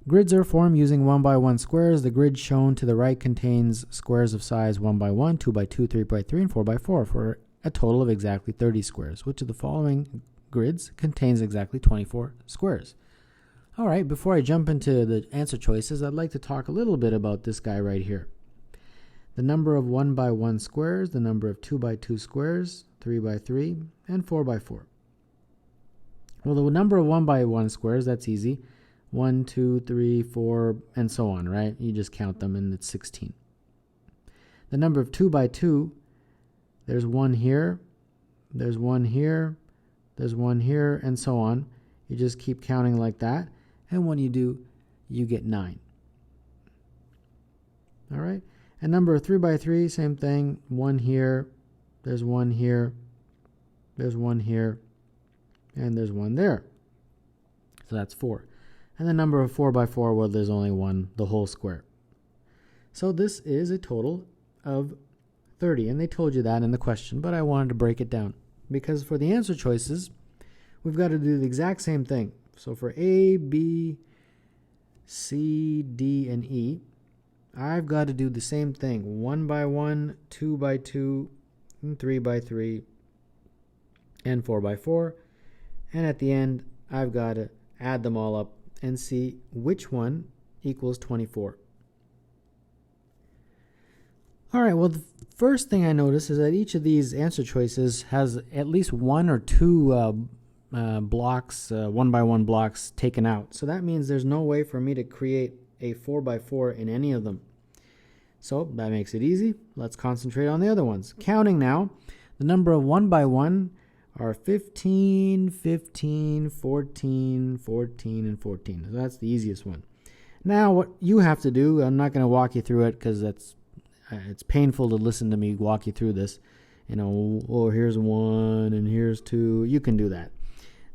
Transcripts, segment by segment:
Grids are formed using 1 by 1 squares. The grid shown to the right contains squares of size 1 by 1, 2 by 2, 3 by 3, and 4 by 4 for a total of exactly 30 squares. Which of the following grids contains exactly 24 squares? All right, before I jump into the answer choices, I'd like to talk a little bit about this guy right here. The number of 1 by 1 squares, the number of 2 by 2 squares, 3 by 3, and 4 by 4. Well, the number of 1 by 1 squares, that's easy. 1, 2, 3, 4, and so on, right? You just count them and it's 16. The number of 2 by 2, there's one here, there's one here, there's one here, and so on. You just keep counting like that, and when you do, you get 9. All right? And number of 3 by 3, same thing. One here, there's one here, there's one here, and there's one there. So that's 4. And the number of 4 by 4, well, there's only one, the whole square. So this is a total of 30, and they told you that in the question, but I wanted to break it down. Because for the answer choices, we've got to do the exact same thing. So for A, B, C, D, and E, I've got to do the same thing. 1 by 1, 2 by 2, and 3 by 3, and 4 by 4. And at the end, I've got to add them all up and see which one equals 24. All right, well, the first thing I notice is that each of these answer choices has at least 1 or 2 blocks, 1 by 1 blocks taken out. So that means there's no way for me to create a 4 by 4 in any of them. So that makes it easy. Let's concentrate on the other ones. Counting now, the number of 1 by 1 are 15, 15, 14, 14, and 14. So that's the easiest one. Now what you have to do, I'm not going to walk you through it because it's painful to listen to me walk you through this. You know, oh, here's 1 and here's 2. You can do that.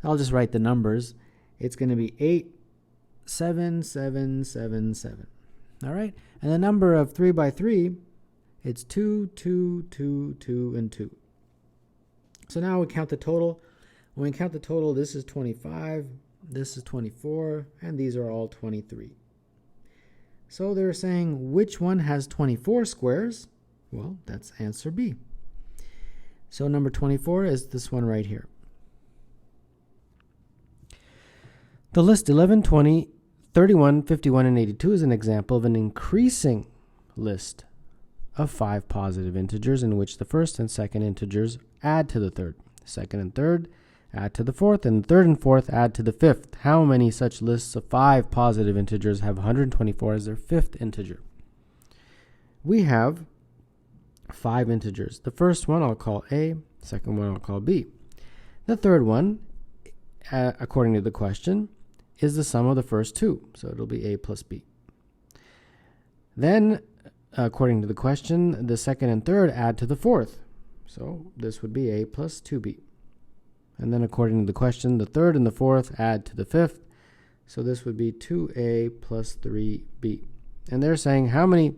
I'll just write the numbers. It's going to be 8, 7, 7, 7, 7. All right? And the number of 3 by 3, it's 2, 2, 2, 2, and 2. So now we count the total. When we count the total, this is 25, this is 24, and these are all 23. So they're saying which one has 24 squares? Well, that's answer B. So number 24 is this one right here. The list 11, 20, 31, 51, and 82 is an example of an increasing list of 5 positive integers in which the first and second integers add to the third, second and third add to the fourth, and the third and fourth add to the fifth. How many such lists of 5 positive integers have 124 as their fifth integer? We have 5 integers. The first one I'll call A, second one I'll call B. The third one, according to the question, is the sum of the first 2, so it'll be A plus B. Then, according to the question, the second and third add to the fourth. So this would be A plus 2B. And then according to the question, the third and the fourth add to the fifth. So this would be 2A plus 3B. And they're saying how many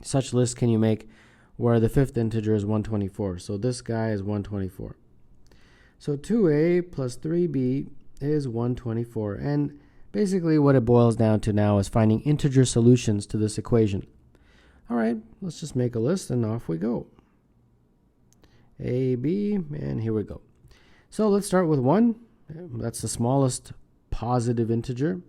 such lists can you make where the fifth integer is 124? So this guy is 124. So 2A plus 3B is 124. And basically what it boils down to now is finding integer solutions to this equation. All right, let's just make a list and off we go. A, B, and here we go. So let's start with 1. That's the smallest positive integer.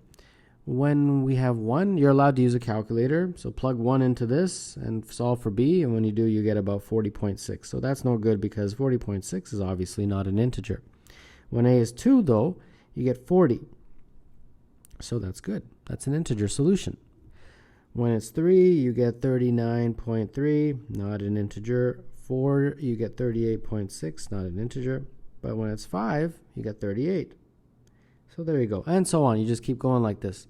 When we have 1, you're allowed to use a calculator. So plug 1 into this and solve for B, and when you do, you get about 40.6. So that's no good because 40.6 is obviously not an integer. When A is 2, though, you get 40. So that's good. That's an integer solution. When it's 3, you get 39.3, not an integer. 4, you get 38.6, not an integer. But when it's 5, you get 38. So there you go. And so on. You just keep going like this.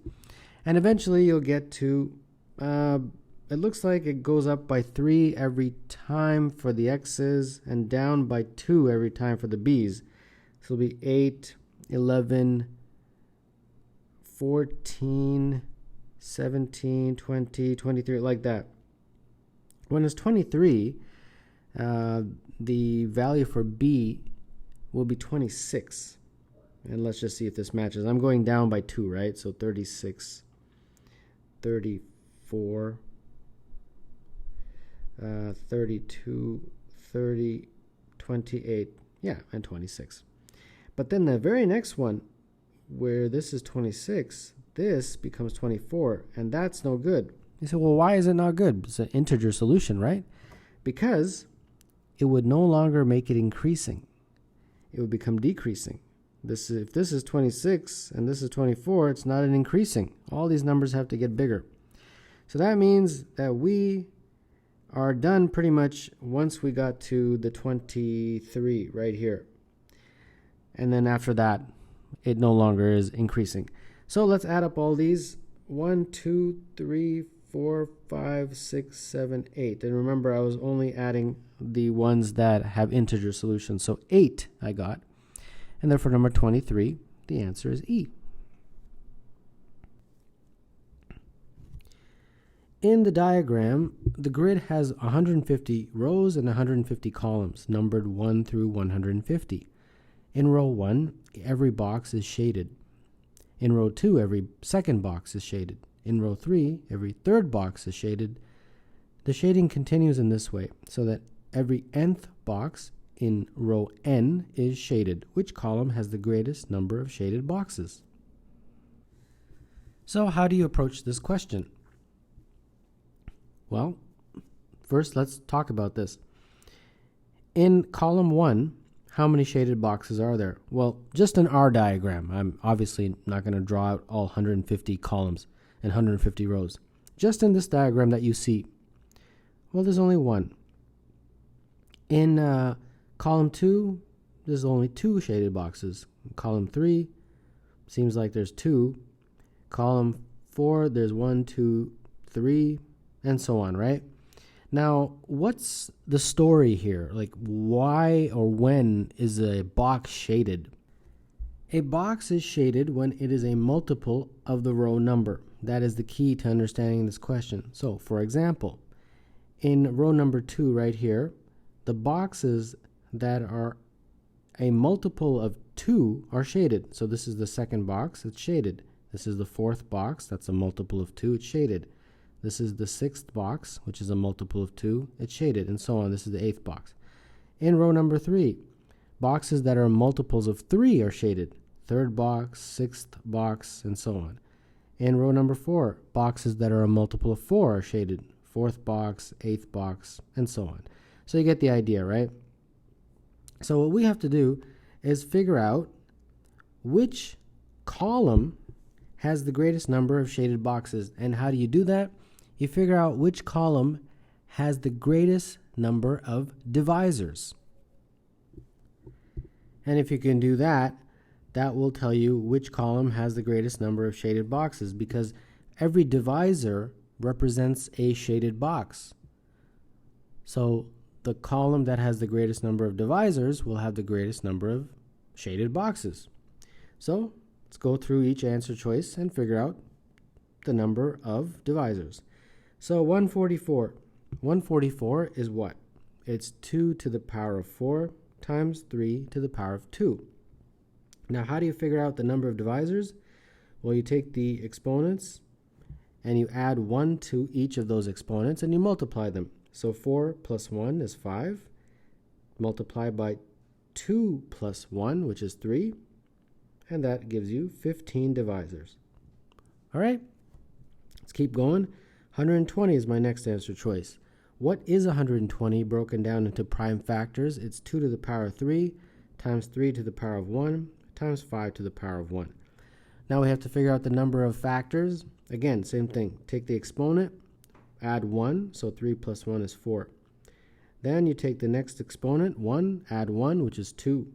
And eventually you'll get to, it looks like it goes up by 3 every time for the x's and down by 2 every time for the b's. So it'll be 8, 11, 14, 17, 20, 23, like that. When it's 23, the value for B will be 26. And let's just see if this matches. I'm going down by 2, right? So 36, 34, 32, 30, 28, yeah, and 26. But then the very next one, where this is 26, this becomes 24, and that's no good. You say, well, why is it not good? It's an integer solution, right? Because it would no longer make it increasing. It would become decreasing. If this is 26 and this is 24, it's not an increasing. All these numbers have to get bigger. So that means that we are done pretty much once we got to the 23 right here. And then after that, it no longer is increasing. So let's add up all these. 1, 2, 3, 4, 5, 6, 7, 8. And remember, I was only adding the ones that have integer solutions. So 8 I got. And then for number 23, the answer is E. In the diagram, the grid has 150 rows and 150 columns, numbered 1 through 150. In row 1, every box is shaded. In row 2, every second box is shaded. In row 3, every third box is shaded. The shading continues in this way, so that every nth box in row n is shaded. Which column has the greatest number of shaded boxes? So how do you approach this question? Well, first let's talk about this. In column 1, how many shaded boxes are there? Well, just in our diagram, I'm obviously not going to draw out all 150 columns and 150 rows. Just in this diagram that you see, well, there's only one. In column 2, there's only 2 shaded boxes. In column 3, seems like there's 2. Column 4, there's 1, 2, 3, and so on, right? Now, what's the story here? Like, why or when is a box shaded? A box is shaded when it is a multiple of the row number. That is the key to understanding this question. So, for example, in row number 2 right here, the boxes that are a multiple of 2 are shaded. So this is the second box, it's shaded. This is the fourth box, that's a multiple of 2, it's shaded. This is the sixth box, which is a multiple of 2, it's shaded, and so on. This is the eighth box. In row number 3, boxes that are multiples of 3 are shaded. Third box, sixth box, and so on. In row number 4, boxes that are a multiple of 4 are shaded. Fourth box, eighth box, and so on. So you get the idea, right? So what we have to do is figure out which column has the greatest number of shaded boxes. And how do you do that? You figure out which column has the greatest number of divisors. And if you can do that, that will tell you which column has the greatest number of shaded boxes, because every divisor represents a shaded box. So the column that has the greatest number of divisors will have the greatest number of shaded boxes. So let's go through each answer choice and figure out the number of divisors. So 144. 144 is what? It's 2 to the power of 4 times 3 to the power of 2. Now, how do you figure out the number of divisors? Well, you take the exponents and you add 1 to each of those exponents and you multiply them. So 4 plus 1 is 5. Multiply by 2 plus 1, which is 3. And that gives you 15 divisors. All right, let's keep going. 120 is my next answer choice. What is 120 broken down into prime factors? It's 2 to the power of 3 times 3 to the power of 1 times 5 to the power of 1. Now we have to figure out the number of factors. Again, same thing. Take the exponent, add 1, so 3 plus 1 is 4. Then you take the next exponent, 1, add 1, which is 2.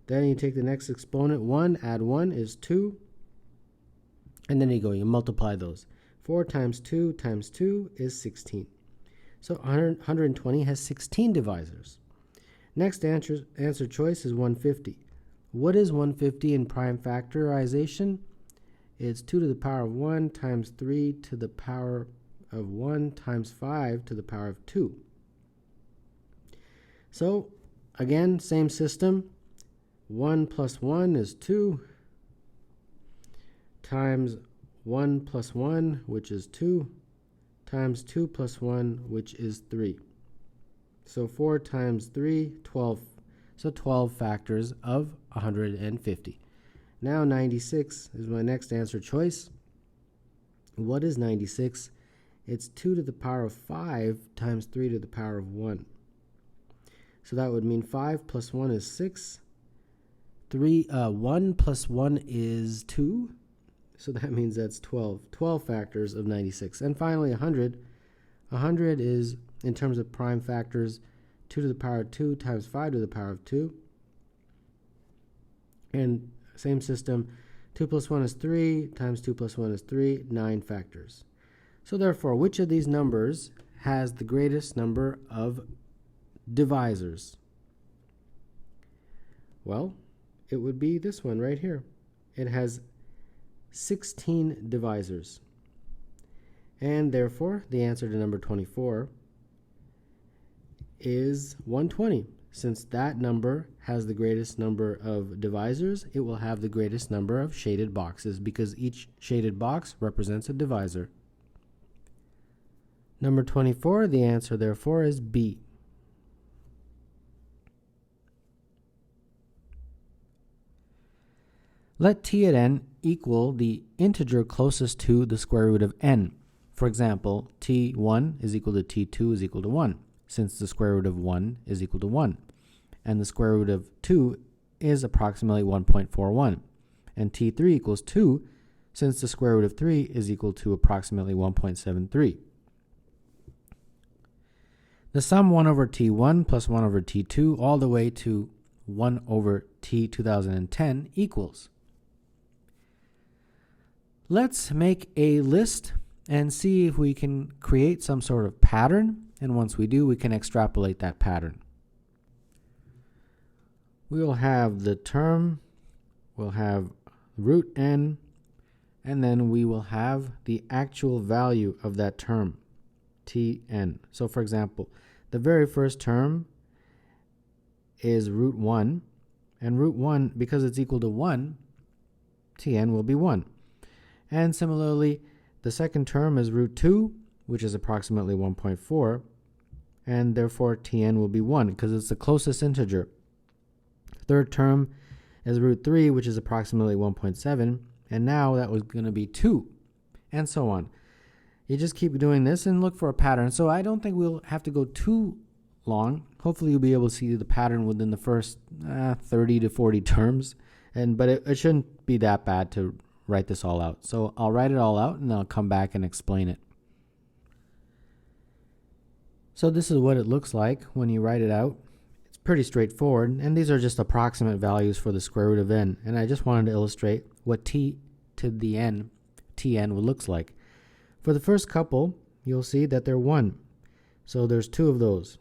Then you take the next exponent, 1, add 1 is 2. And then you multiply those. 4 times 2 is 16. So 120 has 16 divisors. Next answer choice is 150. What is 150 in prime factorization? It's 2 to the power of 1 times 3 to the power of 1 times 5 to the power of 2. So, again, same system. 1 plus 1 is 2, times 1 plus 1, which is 2, times 2 plus 1, which is 3. So 4 times 3, 12. So 12 factors of 150. Now 96 is my next answer choice. What is 96? It's 2 to the power of 5 times 3 to the power of 1. So that would mean 5 plus 1 is 6. 1 plus 1 is 2. So that means that's 12. 12 factors of 96. And finally 100. 100 is, in terms of prime factors, 2 to the power of 2 times 5 to the power of 2. And same system, 2 plus 1 is 3 times 2 plus 1 is 3, 9 factors. So therefore, which of these numbers has the greatest number of divisors? Well, it would be this one right here. It has 16 divisors. And therefore, the answer to number 24 is 120. Since that number has the greatest number of divisors, it will have the greatest number of shaded boxes because each shaded box represents a divisor. Number 24, the answer therefore is B. Let t at n equal the integer closest to the square root of n. For example, t1 is equal to t2 is equal to 1, since the square root of 1 is equal to 1. And the square root of 2 is approximately 1.41. And t3 equals 2, since the square root of 3 is equal to approximately 1.73. The sum 1 over t1 plus 1 over t2 all the way to 1 over t 2010 equals. Let's make a list and see if we can create some sort of pattern, and once we do, we can extrapolate that pattern. We will have the term, we'll have root n, and then we will have the actual value of that term, tn. So for example, the very first term is root 1, and root 1, because it's equal to 1, tn will be 1. And similarly, the second term is root 2, which is approximately 1.4, and therefore tn will be 1 because it's the closest integer. Third term is root 3, which is approximately 1.7, and now that was going to be 2, and so on. You just keep doing this and look for a pattern. So I don't think we'll have to go too long. Hopefully you'll be able to see the pattern within the first 30 to 40 terms, but it shouldn't be that bad to write this all out. So I'll write it all out and I'll come back and explain it. So this is what it looks like when you write it out. It's pretty straightforward, and these are just approximate values for the square root of n, and I just wanted to illustrate what t to the n, tn looks like. For the first couple, you'll see that they're 1, so there's 2 of those.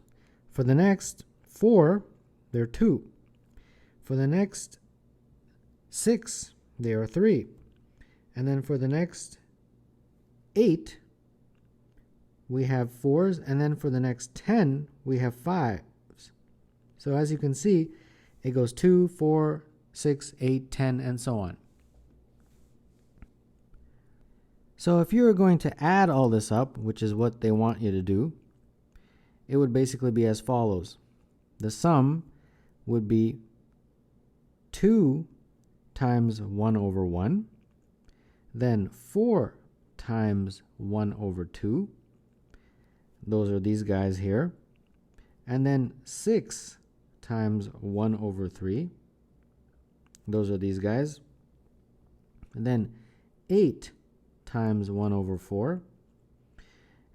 For the next 4, there are 2. For the next 6, there are 3. And then for the next 8, we have 4s, and then for the next 10, we have 5s. So as you can see, it goes 2, 4, 6, 8, 10, and so on. So if you were going to add all this up, which is what they want you to do, it would basically be as follows. The sum would be 2 times 1 over 1, then 4 times 1 over 2, those are these guys here, and then 6 times 1 over 3, those are these guys, and then 8 times 1 over 4,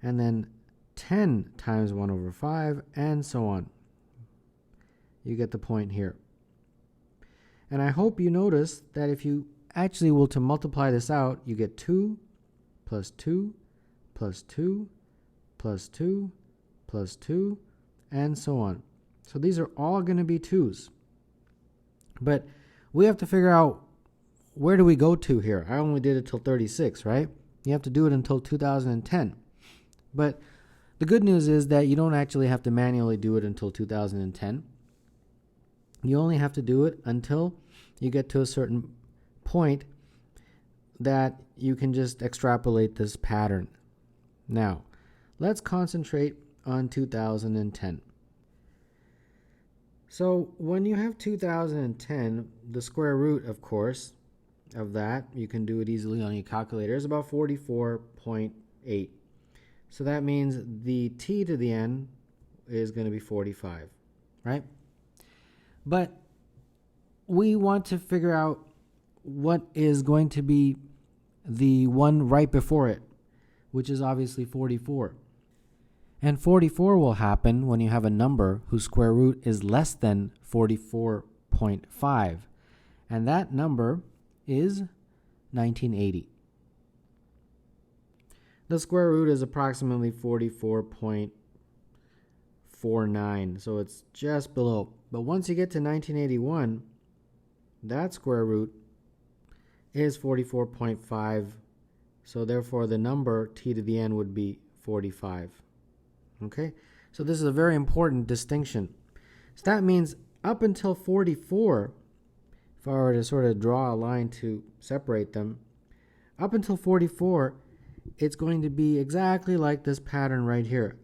and then 10 times 1 over 5, and so on. You get the point here. And I hope you notice that if you actually will to multiply this out, you get 2 plus 2 plus 2 plus 2 plus 2, and so on. So these are all going to be 2's. But we have to figure out, where do we go to here? I only did it till 36, right? You have to do it until 2010. But the good news is that you don't actually have to manually do it until 2010. You only have to do it until you get to a certain point that you can just extrapolate this pattern. Now, let's concentrate on 2010. So when you have 2010, the square root, of course, of that, you can do it easily on your calculator, is about 44.8. So that means the t to the n is going to be 45, right? But we want to figure out what is going to be the one right before it, which is obviously 44. And 44 will happen when you have a number whose square root is less than 44.5. And that number is 1980. The square root is approximately 44.49, so it's just below. But once you get to 1981, that square root is 44.5, so therefore the number t to the n would be 45. Okay, so this is a very important distinction. So that means up until 44, if I were to sort of draw a line to separate them, up until 44, it's going to be exactly like this pattern right here.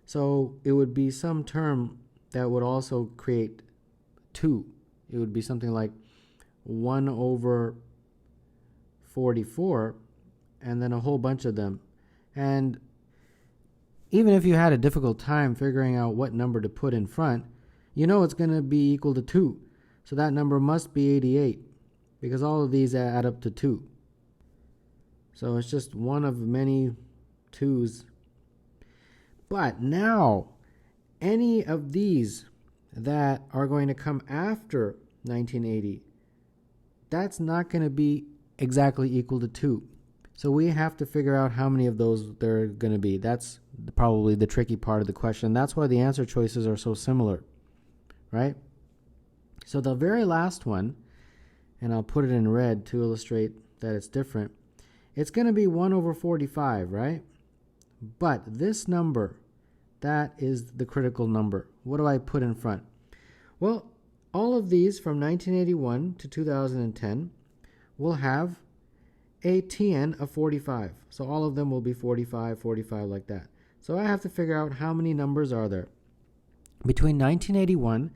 So it would be some term that would also create 2. It would be something like 1 over 44, and then a whole bunch of them. And even if you had a difficult time figuring out what number to put in front, you know it's going to be equal to 2. So that number must be 88, because all of these add up to 2. So it's just one of many 2's. But now, any of these that are going to come after 1980, that's not going to be exactly equal to 2. So we have to figure out how many of those there are going to be. That's probably the tricky part of the question. That's why the answer choices are so similar, right? So the very last one, and I'll put it in red to illustrate that it's different, it's going to be 1 over 45, right? But this number, that is the critical number. What do I put in front? Well, all of these from 1981 to 2010 will have a Tn of 45. So all of them will be 45, 45 like that. So I have to figure out how many numbers are there. Between 1981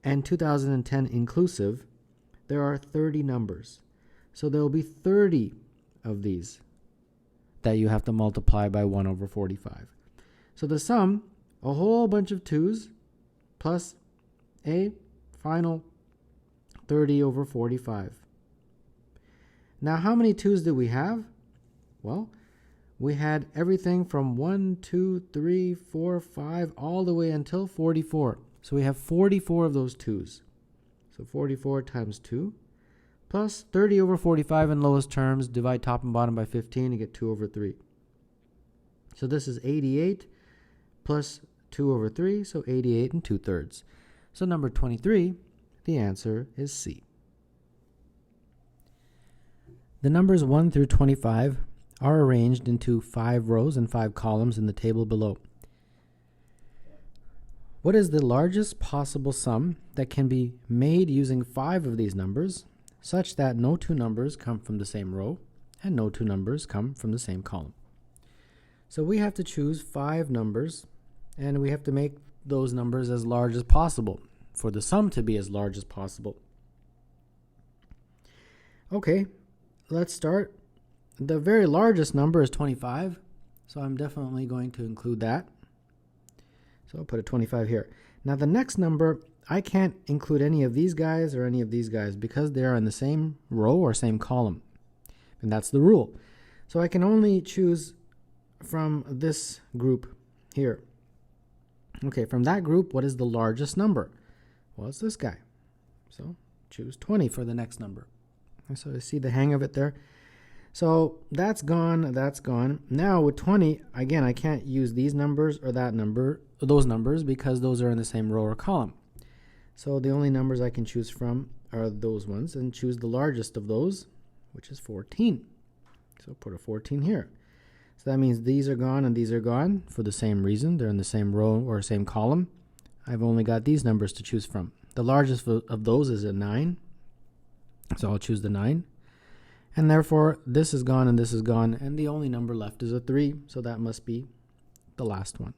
and 2010 inclusive, there are 30 numbers. So there will be 30 of these that you have to multiply by 1 over 45. So the sum, a whole bunch of 2's plus a final 30 over 45. Now, how many 2's did we have? Well, we had everything from 1, 2, 3, 4, 5, all the way until 44. So we have 44 of those 2's. So 44 times 2 plus 30 over 45 in lowest terms. Divide top and bottom by 15 and get 2 over 3. So this is 88 plus 2 over 3, so 88 and 2/3. So number 23, the answer is C. The numbers 1 through 25 are arranged into 5 rows and 5 columns in the table below. What is the largest possible sum that can be made using 5 of these numbers, such that no 2 numbers come from the same row and no 2 numbers come from the same column? So we have to choose 5 numbers, and we have to make those numbers as large as possible for the sum to be as large as possible. Okay, let's start. The very largest number is 25, so I'm definitely going to include that. So I'll put a 25 here. Now the next number, I can't include any of these guys or any of these guys because they are in the same row or same column. And that's the rule. So I can only choose from this group here. Okay, from that group, what is the largest number? Well, it's this guy. So choose 20 for the next number. And so you see the hang of it there. So that's gone, that's gone. Now with 20, again, I can't use these numbers or that number, or those numbers, because those are in the same row or column. So the only numbers I can choose from are those ones, and choose the largest of those, which is 14. So put a 14 here. So that means these are gone and these are gone for the same reason. They're in the same row or same column. I've only got these numbers to choose from. The largest of those is a 9. So I'll choose the 9. And therefore, this is gone and this is gone. And the only number left is a 3. So that must be the last one.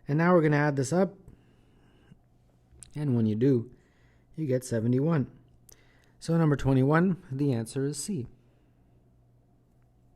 And now we're going to add this up. And when you do, you get 71. So number 21, the answer is C.